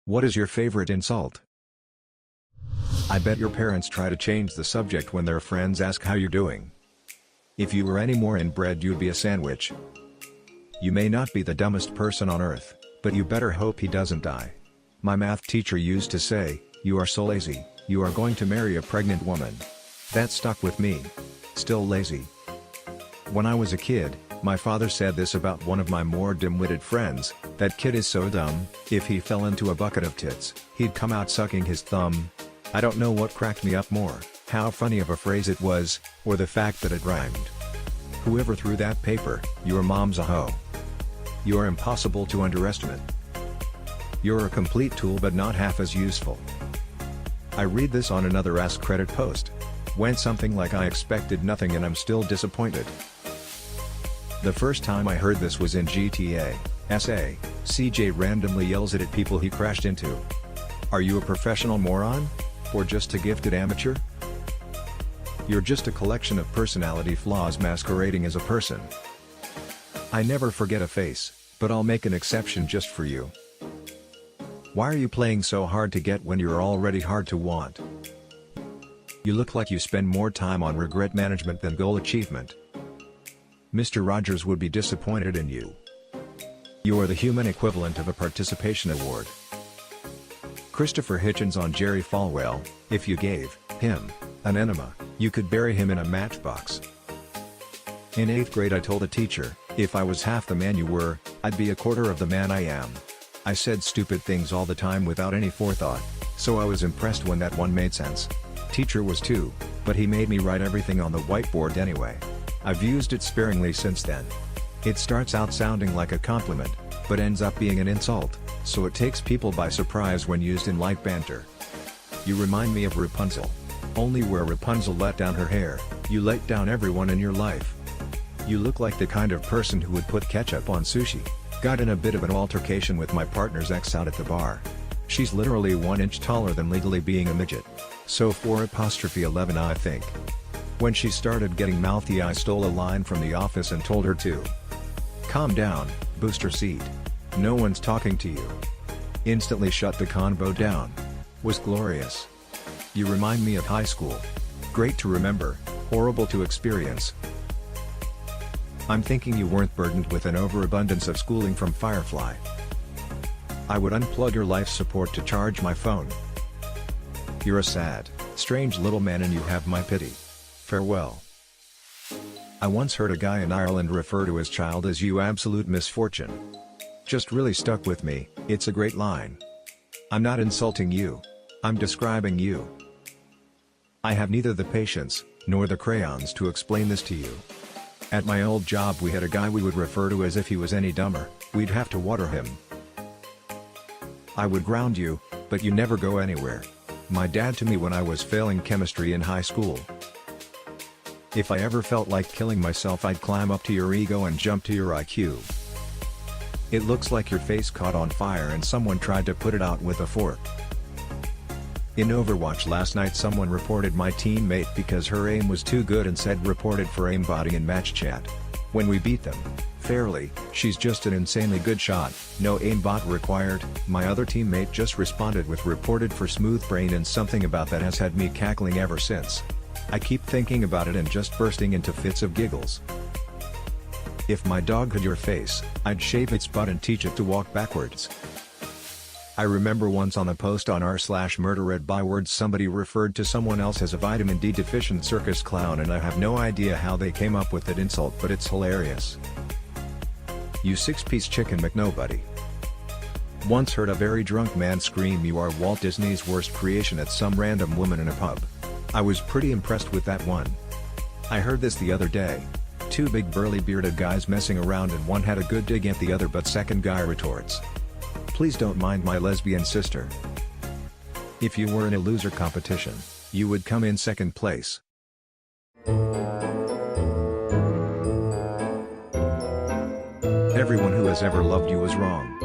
What is your favorite insult? I bet your parents try to change the subject when their friends ask how you're doing. If you were any more inbred, you'd be a sandwich. You may not be the dumbest person on earth, but you better hope he doesn't die. My math teacher used to say, "You are so lazy, you are going to marry a pregnant woman." That stuck with me. Still lazy. When I was a kid, my father said this about one of my more dim-witted friends: "That kid is so dumb, if he fell into a bucket of tits, he'd come out sucking his thumb." I don't know what cracked me up more, how funny of a phrase it was, or the fact that it rhymed. Whoever threw that paper, your mom's a hoe. You're impossible to underestimate. You're a complete tool but not half as useful. I read this on another Ask Credit post. Went something like, "I expected nothing and I'm still disappointed." The first time I heard this was in GTA SA. CJ randomly yells it at people he crashed into. Are you a professional moron? Or just a gifted amateur? You're just a collection of personality flaws masquerading as a person. I never forget a face, but I'll make an exception just for you. Why are you playing so hard to get when you're already hard to want? You look like you spend more time on regret management than goal achievement. Mr. Rogers would be disappointed in you. You are the human equivalent of a participation award. Christopher Hitchens on Jerry Falwell: "If you gave him an enema, you could bury him in a matchbox." In 8th grade I told a teacher, "If I was half the man you were, I'd be a quarter of the man I am." I said stupid things all the time without any forethought, so I was impressed when that one made sense. Teacher was too, but he made me write everything on the whiteboard anyway. I've used it sparingly since then. It starts out sounding like a compliment, but ends up being an insult, so it takes people by surprise when used in light banter. You remind me of Rapunzel. Only where Rapunzel let down her hair, you let down everyone in your life. You look like the kind of person who would put ketchup on sushi. Got in a bit of an altercation with my partner's ex out at the bar. She's literally 1 inch taller than legally being a midget. So 4'11" I think. When she started getting mouthy, I stole a line from The Office and told her to calm down, booster seat. No one's talking to you. Instantly shut the convo down. Was glorious. You remind me of high school. Great to remember, horrible to experience. I'm thinking you weren't burdened with an overabundance of schooling from Firefly. I would unplug your life support to charge my phone. You're a sad, strange little man and you have my pity. Farewell. I once heard a guy in Ireland refer to his child as "you absolute misfortune." Just really stuck with me. It's a great line. I'm not insulting you. I'm describing you. I have neither the patience, nor the crayons to explain this to you. At my old job we had a guy we would refer to as if he was any dumber, we'd have to water him. I would ground you, but you never go anywhere. My dad to me when I was failing chemistry in high school. If I ever felt like killing myself, I'd climb up to your ego and jump to your IQ. It looks like your face caught on fire and someone tried to put it out with a fork. In Overwatch last night someone reported my teammate because her aim was too good and said reported for aimbotting in match chat. When we beat them, fairly, she's just an insanely good shot, no aimbot required. My other teammate just responded with reported for smooth brain, and something about that has had me cackling ever since. I keep thinking about it and just bursting into fits of giggles. If my dog had your face, I'd shave its butt and teach it to walk backwards. I remember once on a post on r/murderreadbywords somebody referred to someone else as a vitamin D deficient circus clown, and I have no idea how they came up with that insult, but it's hilarious. You six-piece chicken McNobody. Once heard a very drunk man scream "You are Walt Disney's worst creation" at some random woman in a pub. I was pretty impressed with that one. I heard this the other day. Two big burly bearded guys messing around and one had a good dig at the other, but second guy retorts, "Please don't mind my lesbian sister." If you were in a loser competition, you would come in second place. Everyone who has ever loved you was wrong.